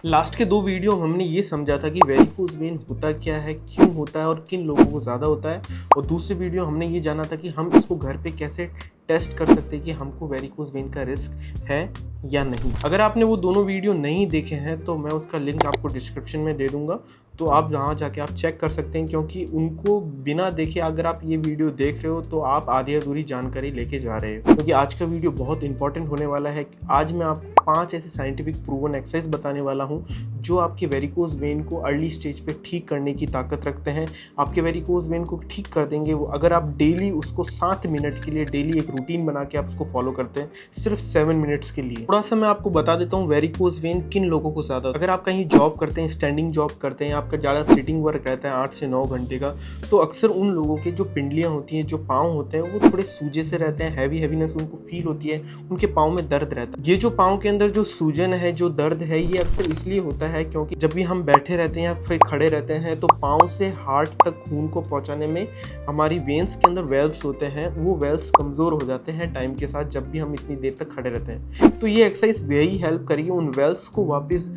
Last के 2 video हमने ये समझा था कि वेरिकोज वेन होता क्या है, क्यों होता है और किन लोगों को ज़्यादा होता है। और दूसरी वीडियो हमने ये जाना था कि हम इसको घर पे कैसे टेस्ट कर सकते हैं कि हमको वेरिकोज वेन का रिस्क है या नहीं। अगर आपने वो दोनों वीडियो नहीं देखे हैं तो मैं उसका लिंक आपको डिस्क्रिप्शन में दे दूंगा, तो आप वहाँ जाके आप चेक कर सकते हैं, क्योंकि उनको बिना देखे अगर आप ये वीडियो देख रहे हो तो आप आधी अधूरी जानकारी लेके जा रहे हो। क्योंकि आज का वीडियो बहुत इंपॉर्टेंट होने वाला है। आज मैं आपको 5 ऐसे साइंटिफिक प्रूवन एक्सरसाइज बताने वाला हूँ जो आपके वेरिकोज वेन को अर्ली स्टेज पे ठीक करने की ताकत रखते हैं। आपके वेरिकोज वेन को ठीक कर देंगे वो, अगर आप डेली उसको 7 मिनट के लिए डेली एक रूटीन बना के आप उसको फॉलो करते हैं सिर्फ 7 मिनट्स के लिए। थोड़ा सा मैं आपको बता देता हूँ वेरिकोज वेन किन लोगों को ज़्यादा। अगर आप कहीं जॉब करते हैं, स्टैंडिंग जॉब करते हैं, आपका ज़्यादा सिटिंग वर्क रहता है 8 से 9 घंटे का, तो अक्सर उन लोगों के जो पिंडलियाँ होती हैं, जो पाँव होते हैं, वो थोड़े सूजे से रहते हैं, हैवीनेस उनको फील होती है, उनके पाँव में दर्द रहता है। ये जो पाँव के अंदर जो सूजन है, जो दर्द है, ये अक्सर इसलिए होता है क्योंकि जब भी हम बैठे रहते हैं या फिर खड़े रहते हैं तो पाँव से हार्ट तक खून को पहुंचाने में हमारी वेन्स के अंदर वेल्व्स होते हैं, वो वेल्व्स कमज़ोर हो जाते हैं टाइम के साथ जब भी हम इतनी देर तक खड़े रहते हैं। तो ये एक्सरसाइज वही हेल्प करेगी, उन वेल्व्स को वापस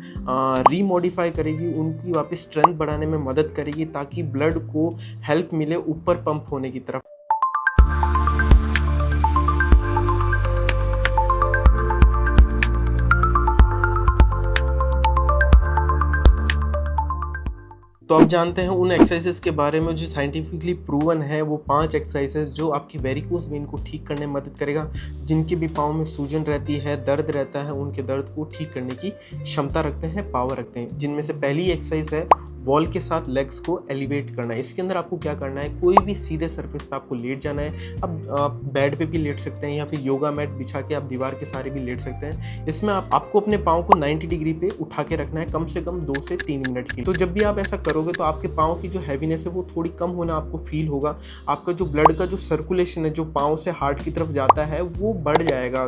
रीमॉडिफाई करेगी, उनकी वापस स्ट्रेंथ बढ़ाने में मदद करेगी ताकि ब्लड को हेल्प मिले ऊपर पंप होने की तरफ। तो आप जानते हैं उन एक्सरसाइजेस के बारे में जो साइंटिफिकली प्रूवन है, वो 5 एक्सरसाइजेस जो आपकी वेरिकोज वेन को ठीक करने में मदद करेगा। जिनके भी पाँव में सूजन रहती है, दर्द रहता है, उनके दर्द को ठीक करने की क्षमता रखते हैं, पावर रखते हैं। जिनमें से पहली एक्सरसाइज है वॉल के साथ लेग्स को एलिवेट करना है। इसके अंदर आपको क्या करना है, कोई भी सीधे सरफेस पे आपको लेट जाना है। अब आप बेड पे भी लेट सकते हैं या फिर योगा मैट बिछा के आप दीवार के सहारे भी लेट सकते हैं। इसमें आपको अपने पाँव को 90 डिग्री पे उठा के रखना है कम से कम 2 से 3 मिनट के लिए। तो जब भी आप ऐसा करोगे तो आपके पाँव की जो हैवीनेस है वो थोड़ी कम होना आपको फील होगा। आपका जो ब्लड का जो सर्कुलेशन है, जो पाँव से हार्ट की तरफ जाता है, वो बढ़ जाएगा।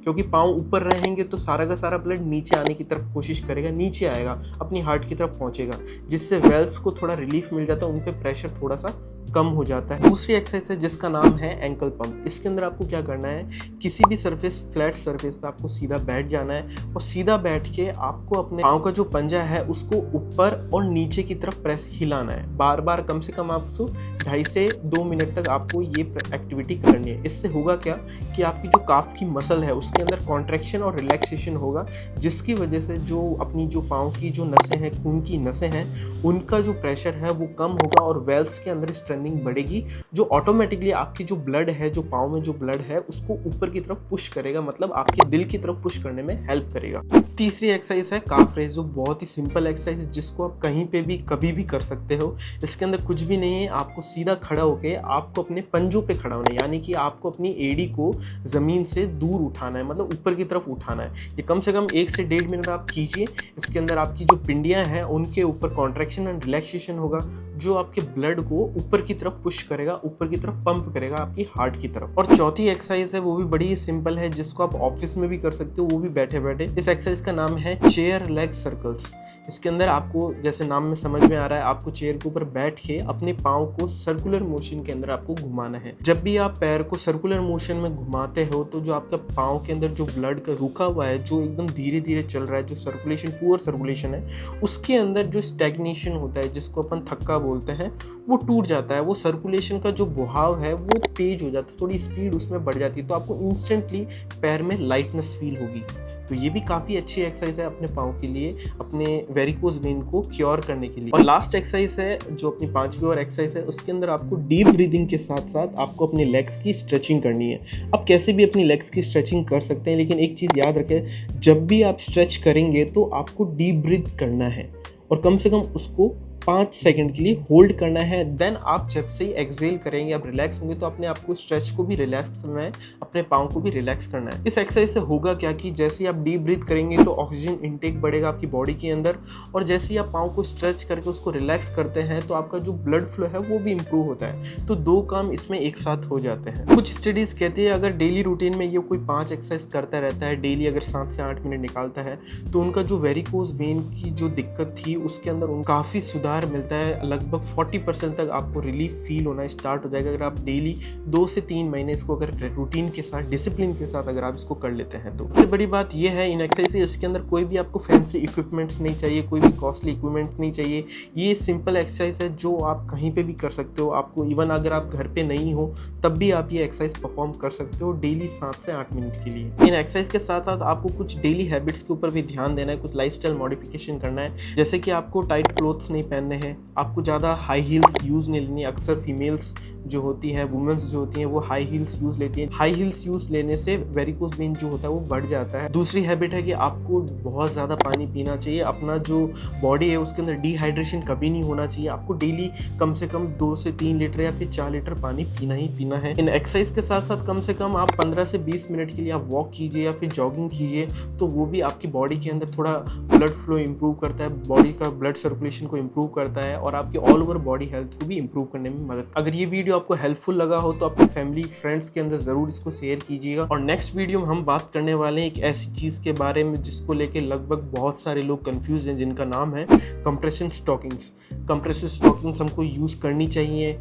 क्योंकि पाँव ऊपर रहेंगे तो सारा का सारा ब्लड नीचे आने की तरफ कोशिश करेगा, नीचे आएगा, अपनी हार्ट की तरफ पहुंचेगा, जिससे वेल्व्स को थोड़ा रिलीफ मिल जाता है, उन पे प्रेशर थोड़ा सा कम हो जाता है। दूसरी एक्सरसाइज है जिसका नाम है एंकल पंप। इसके अंदर आपको क्या करना है, किसी भी सरफेस, फ्लैट सरफेस पे आपको सीधा बैठ जाना है और सीधा बैठ के आपको अपने पाँव का जो पंजा है उसको ऊपर और नीचे की तरफ प्रेस हिलाना है बार बार। कम से कम आपको 2.5 से 2 मिनट तक आपको ये एक्टिविटी करनी है। इससे होगा क्या कि आपकी जो काफ की मसल है उसके अंदर कॉन्ट्रैक्शन और रिलैक्सेशन होगा, जिसकी वजह से जो अपनी जो पाँव की जो नसें हैं, खून की नसें हैं, उनका जो प्रेशर है वो कम होगा और वेल्व्स के अंदर स्ट्रेंथिंग बढ़ेगी, जो ऑटोमेटिकली आपकी जो ब्लड है, जो पाँव में जो ब्लड है, उसको ऊपर की तरफ पुश करेगा, मतलब आपके दिल की तरफ पुश करने में हेल्प करेगा। तीसरी एक्सरसाइज है काफ रेज, जो बहुत ही सिंपल एक्सरसाइज है जिसको आप कहीं पे भी कभी भी कर सकते हो। इसके अंदर कुछ भी नहीं है, आपको सीधा खड़ा होके आपको अपने पंजों पे खड़ा होना है, यानी कि आपको अपनी एड़ी को जमीन से दूर उठाना है, मतलब ऊपर की तरफ उठाना है। ये कम से कम 1 से 1.5 मिनट आप कीजिए। इसके अंदर आपकी जो पिंडियां हैं उनके ऊपर कॉन्ट्रैक्शन एंड रिलैक्सेशन होगा, जो आपके ब्लड को ऊपर की तरफ पुश करेगा, ऊपर की तरफ पंप करेगा आपकी हार्ट की तरफ। और चौथी एक्सरसाइज है वो भी बड़ी ही सिंपल है, जिसको आप ऑफिस में भी कर सकते हो, वो भी बैठे बैठे। इस एक्सरसाइज का नाम है चेयर लेग सर्कल्स। इसके अंदर आपको, जैसे नाम में समझ में आ रहा है, आपको चेयर के ऊपर बैठ के अपने पाँव को सर्कुलर मोशन के अंदर आपको घुमाना है। जब भी आप पैर को सर्कुलर मोशन में घुमाते हो तो जो आपका पाँव के अंदर जो ब्लड का रुका हुआ है, जो एकदम धीरे धीरे चल रहा है, जो सर्कुलेशन, पुअर सर्कुलेशन है, उसके अंदर जो स्टैग्नेशन होता है, जिसको अपन थक्का बोलते हैं, वो टूट जाता है। वो सर्कुलेशन का जो बहाव है वो तेज हो जाता है, थोड़ी स्पीड उसमें बढ़ जाती है, तो आपको इंस्टेंटली पैर में लाइटनेस फील होगी। तो ये भी काफ़ी अच्छी एक्सरसाइज है अपने पाँव के लिए, अपने वेरिकोज वेन को क्योर करने के लिए। और लास्ट एक्सरसाइज है जो अपनी 5वीं और एक्सरसाइज है, उसके अंदर आपको डीप ब्रीदिंग के साथ साथ आपको अपने लेग्स की स्ट्रेचिंग करनी है। आप कैसे भी अपनी लेग्स की स्ट्रेचिंग कर सकते हैं, लेकिन एक चीज़ याद रखें, जब भी आप स्ट्रेच करेंगे तो आपको डीप ब्रीथ करना है और कम से कम उसको 5 सेकंड के लिए होल्ड करना है। देन आप जब से ही एक्सहेल करेंगे, आप रिलैक्स होंगे, तो अपने आप को स्ट्रेच को भी रिलैक्स करना है, अपने पाँव को भी रिलैक्स करना है। इस एक्सरसाइज से होगा क्या कि जैसे ही आप डीप ब्रीथ करेंगे तो ऑक्सीजन इनटेक बढ़ेगा आपकी बॉडी के अंदर, और जैसे ही आप पाँव को स्ट्रेच करके उसको रिलैक्स करते हैं तो आपका जो ब्लड फ्लो है वो भी इंप्रूव होता है। तो 2 काम इसमें एक साथ हो जाते हैं। कुछ स्टडीज़ कहती है अगर डेली रूटीन में ये कोई 5 एक्सरसाइज करता रहता है, डेली अगर 7 से 8 मिनट निकालता है, तो उनका जो वेरिकोज वेन की जो दिक्कत थी उसके अंदर काफ़ी सुधार मददगार मिलता है। लगभग 40% तक आपको रिलीफ फील होना स्टार्ट हो जाएगा अगर आप डेली 2 से 3 महीने इसको अगर रूटीन के साथ, डिसिप्लिन के साथ अगर आप इसको कर लेते हैं तो। सबसे बड़ी बात यह है इन एक्सरसाइज, इसके अंदर कोई भी आपको फैंसी इक्विपमेंट्स नहीं चाहिए, कोई भी कॉस्टली इक्विपमेंट नहीं चाहिए। ये सिंपल एक्सरसाइज है जो आप कहीं पे भी कर सकते हो। आपको इवन अगर आप घर पे नहीं हो तब भी आप ये एक्सरसाइज परफॉर्म कर सकते हो डेली 7 से 8 मिनट के लिए। इन एक्सरसाइज के साथ साथ आपको कुछ डेली हैबिट्स के ऊपर भी ध्यान देना है, कुछ लाइफस्टाइल मॉडिफिकेशन करना है। जैसे कि आपको टाइट क्लोथ्स नहीं पहनने हैं, आपको ज़्यादा हाई हील्स यूज़ नहीं लेनी। अक्सर फीमेल्स जो होती हैं, वुमेन्स जो होती हैं, वो हाई हील्स यूज़ लेती हैं। हाई हील्स यूज़ लेने से वेरिकोस वेन जो होता है वो बढ़ जाता है। दूसरी हैबिट है कि आपको बहुत ज़्यादा पानी पीना चाहिए। अपना जो बॉडी है उसके अंदर डिहाइड्रेशन कभी नहीं होना चाहिए। आपको डेली कम से कम 2 से 3 लीटर या फिर 4 लीटर पानी पीना ही पीना है। इन एक्सरसाइज के साथ साथ कम से कम आप 15 से 20 मिनट के लिए आप वॉक कीजिए या फिर जॉगिंग कीजिए, तो वो भी आपकी बॉडी के अंदर थोड़ा ब्लड फ्लो इंप्रूव करता है, बॉडी का ब्लड सर्कुलेशन को इंप्रूव करता है और आपके ऑल ओवर बॉडी हेल्थ को भी इंप्रूव करने में मदद। अगर ये वीडियो आपको हेल्पफुल लगा हो तो अपने फैमिली फ्रेंड्स के अंदर ज़रूर इसको शेयर कीजिएगा। और नेक्स्ट वीडियो में हम बात करने वाले हैं एक ऐसी चीज़ के बारे में जिसको लेके लगभग बहुत सारे लोग कंफ्यूज हैं, जिनका नाम है कंप्रेशन स्टॉकिंग्स। कंप्रेशन स्टॉकिंग्स हमको यूज़ करनी चाहिए,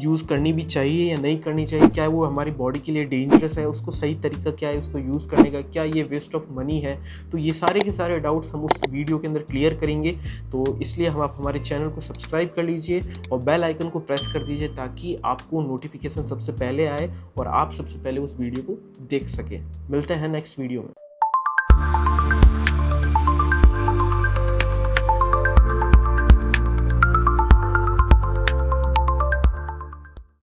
यूज़ करनी भी चाहिए या नहीं करनी चाहिए, क्या वो हमारी बॉडी के लिए डेंजरस है, उसको सही तरीका क्या है उसको यूज़ करने का, क्या ये वेस्ट ऑफ मनी है। तो ये सारे के सारे डाउट्स हम उस वीडियो के अंदर क्लियर करेंगे। तो इसलिए हम आप हमारे चैनल को सब्सक्राइब कर लीजिए और बेल आइकन को प्रेस कर दीजिए ताकि आपको नोटिफिकेशन सबसे पहले आए और आप सबसे पहले उस वीडियो को देख सकें। मिलते हैं नेक्स्ट वीडियो में।